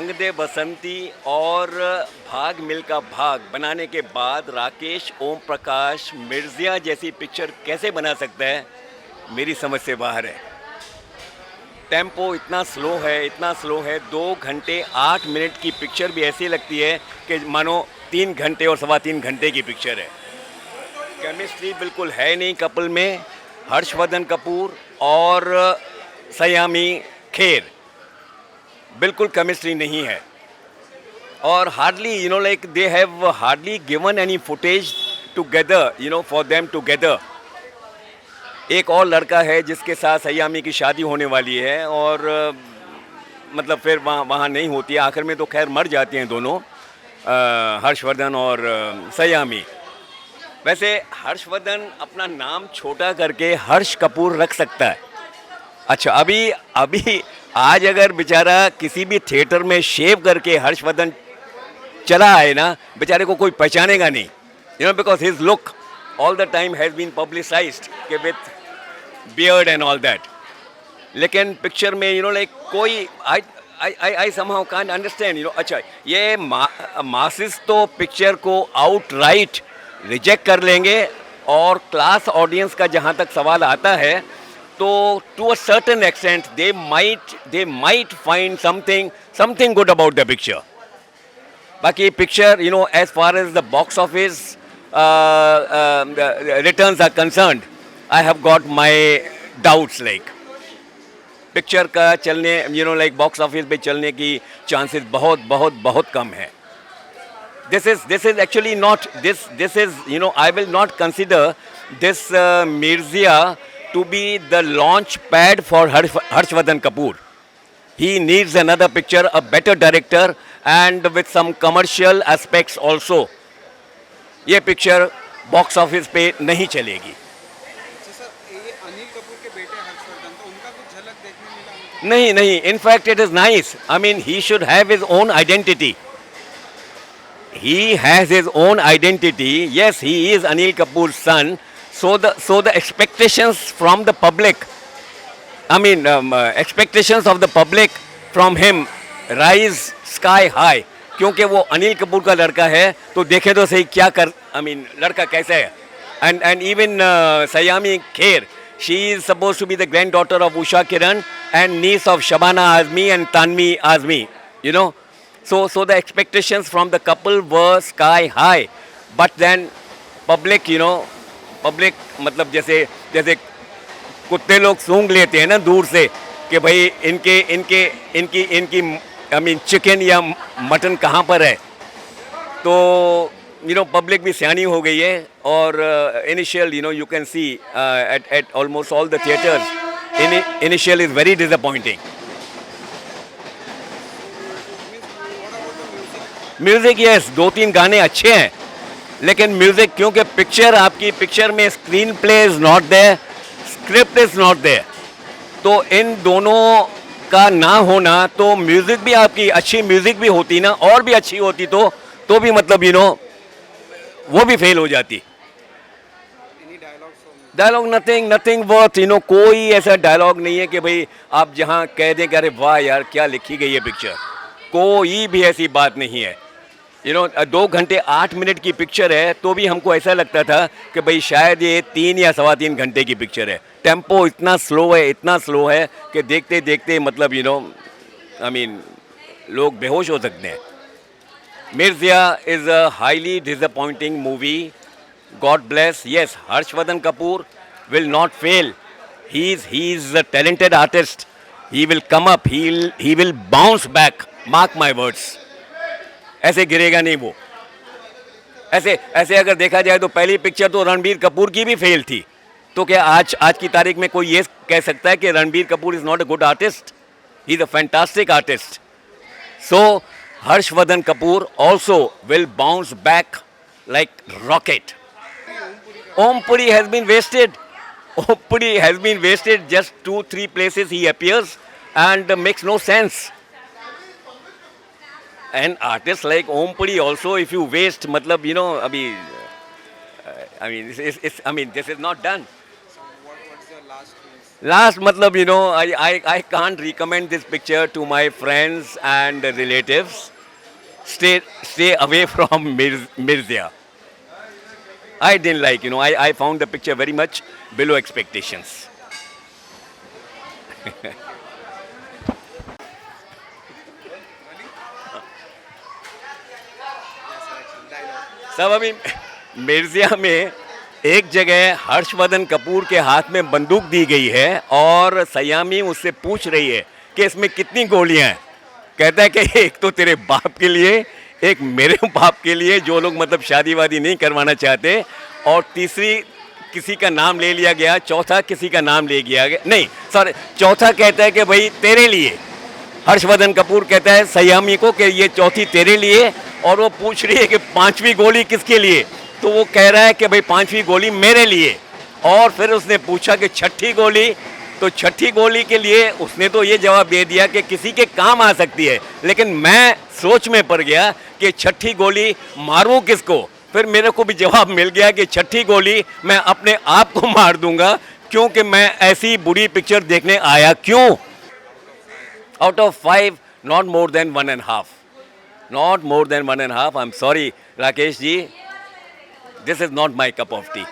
रंग दे बसंती और भाग मिल्खा भाग बनाने के बाद राकेश ओम प्रकाश मिर्जिया जैसी पिक्चर कैसे बना सकता है, मेरी समझ से बाहर है। टेम्पो इतना स्लो है, इतना स्लो है। 2 घंटे 8 मिनट की पिक्चर भी ऐसी लगती है कि मानो 3 घंटे और सवा 3 घंटे की पिक्चर है। केमिस्ट्री बिल्कुल है नहीं कपल में। हर्षवर्धन कपूर और सयामी खेर, बिल्कुल केमिस्ट्री नहीं है। और hardly like they have hardly given any footage together for them together. एक और लड़का है जिसके साथ सयामी की शादी होने वाली है और मतलब फिर वहाँ नहीं होती है। आखिर में तो खैर मर जाते हैं दोनों, हर्षवर्धन और सयामी। वैसे हर्षवर्धन अपना नाम छोटा करके हर्ष कपूर रख सकता है। अच्छा, अभी आज अगर बेचारा किसी भी थिएटर में शेव करके हर्षवर्धन चला आए ना, बेचारे को कोई पहचानेगा नहीं, because his look all the time has been publicised के with beard and all that. लेकिन पिक्चर में लाइक कोई आई समहाउ कांट अंडरस्टैंड। अच्छा, ये मासिस तो पिक्चर को आउटराइट रिजेक्ट कर लेंगे। और क्लास ऑडियंस का जहाँ तक सवाल आता है तो to a certain extent they might find something good about the picture. बाकी picture as far as the box office returns are concerned, I have got my doubts. Like picture का चलने लाइक बॉक्स ऑफिस पे चलने की chances बहुत बहुत बहुत कम है। This is actually not this is I will not consider this Mirzia to be the launch pad for Harshvardhan Kapoor. He needs another picture, a better director and with some commercial aspects also. ये picture box office पे नहीं चलेगी। Sir, ये अनिल कपूर के बेटे हर्षवर्धन, तो उनका कुछ झलक देखने मिला? नहीं, in fact it is nice. I mean, he should have his own identity. He has his own identity. Yes, he is Anil Kapoor's son. So the expectations from the public, expectations of the public from him rise sky high. क्योंकि वो अनिल कपूर का लड़का है, तो देखे तो सही क्या कर लड़का कैसा है। And even Sayami Kher, she is supposed to be the granddaughter of Usha Kiran and niece of Shabana Azmi and Tanvi Azmi. So the expectations from the couple were sky high, but then public मतलब जैसे कुत्ते लोग सूंघ लेते हैं ना दूर से कि भाई इनकी चिकन या मटन कहाँ पर है। तो पब्लिक भी सियानी हो गई है। और initial you can see at almost all the theaters, initial is very disappointing. Music yes, 2-3 गाने अच्छे हैं, लेकिन म्यूजिक क्योंकि पिक्चर में screenplay is not there, script is not there, तो इन दोनों का ना होना, तो म्यूजिक भी आपकी अच्छी म्यूजिक भी होती ना, और भी अच्छी होती तो भी मतलब वो भी फेल हो जाती। डायलॉग नथिंग वर्थ, कोई ऐसा डायलॉग नहीं है कि भाई आप जहाँ कह दें कि अरे वाह यार क्या लिखी गई है पिक्चर, कोई भी ऐसी बात नहीं है। 2 घंटे 8 मिनट की पिक्चर है, तो भी हमको ऐसा लगता था कि भाई शायद ये 3 या सवा 3 घंटे की पिक्चर है। टेम्पो इतना स्लो है कि देखते देखते मतलब लोग बेहोश हो सकते हैं। Mirzya is a highly disappointing movie. God bless. Yes, Harshvardhan Kapoor will not fail. He is a talented artist. He will come up. He will bounce back. Mark my words. ऐसे गिरेगा नहीं वो। ऐसे अगर देखा जाए तो पहली पिक्चर तो रणबीर कपूर की भी फेल थी, तो क्या आज की तारीख में कोई ये कह सकता है कि Ranbir Kapoor is not a good artist? He is a fantastic artist. So Harshvardhan Kapoor also will bounce back like rocket. Om Puri has been wasted. Om Puri has been wasted. Just 2-3 places he appears and makes no sense. And artists like Om Puri also, if you waste, matlab this is not done. So what's your last piece? Last, matlab, I can't recommend this picture to my friends and relatives. Stay away from Mirzia. I didn't like, I found the picture very much below expectations. सब अभी मिर्जिया में एक जगह हर्षवर्धन कपूर के हाथ में बंदूक दी गई है और सयामी उससे पूछ रही है कि इसमें कितनी गोलियां हैं. कहता है कि एक तो तेरे बाप के लिए, एक मेरे बाप के लिए, जो लोग मतलब शादी वादी नहीं करवाना चाहते, और तीसरी किसी का नाम ले लिया गया, चौथा किसी का नाम ले लिया गया, नहीं सॉरी, चौथा कहता है कि भाई तेरे लिए. हर्षवर्धन कपूर कहता है सयामी को कि ये चौथी तेरे लिए, और वो पूछ रही है कि पांचवी गोली किसके लिए, तो वो कह रहा है कि भाई पांचवी गोली मेरे लिए. और फिर उसने पूछा कि छठी गोली, तो छठी गोली के लिए उसने तो ये जवाब दे दिया कि किसी के काम आ सकती है, लेकिन मैं सोच में पड़ गया कि छठी गोली मारूं किसको. फिर मेरे को भी जवाब मिल गया कि छठी गोली मैं अपने आप को मार दूंगा, क्योंकि मैं ऐसी बुरी पिक्चर देखने आया क्यों. Out of 5, not more than 1.5. Not more than 1.5. I'm sorry, Rakesh ji. This is not my cup of tea.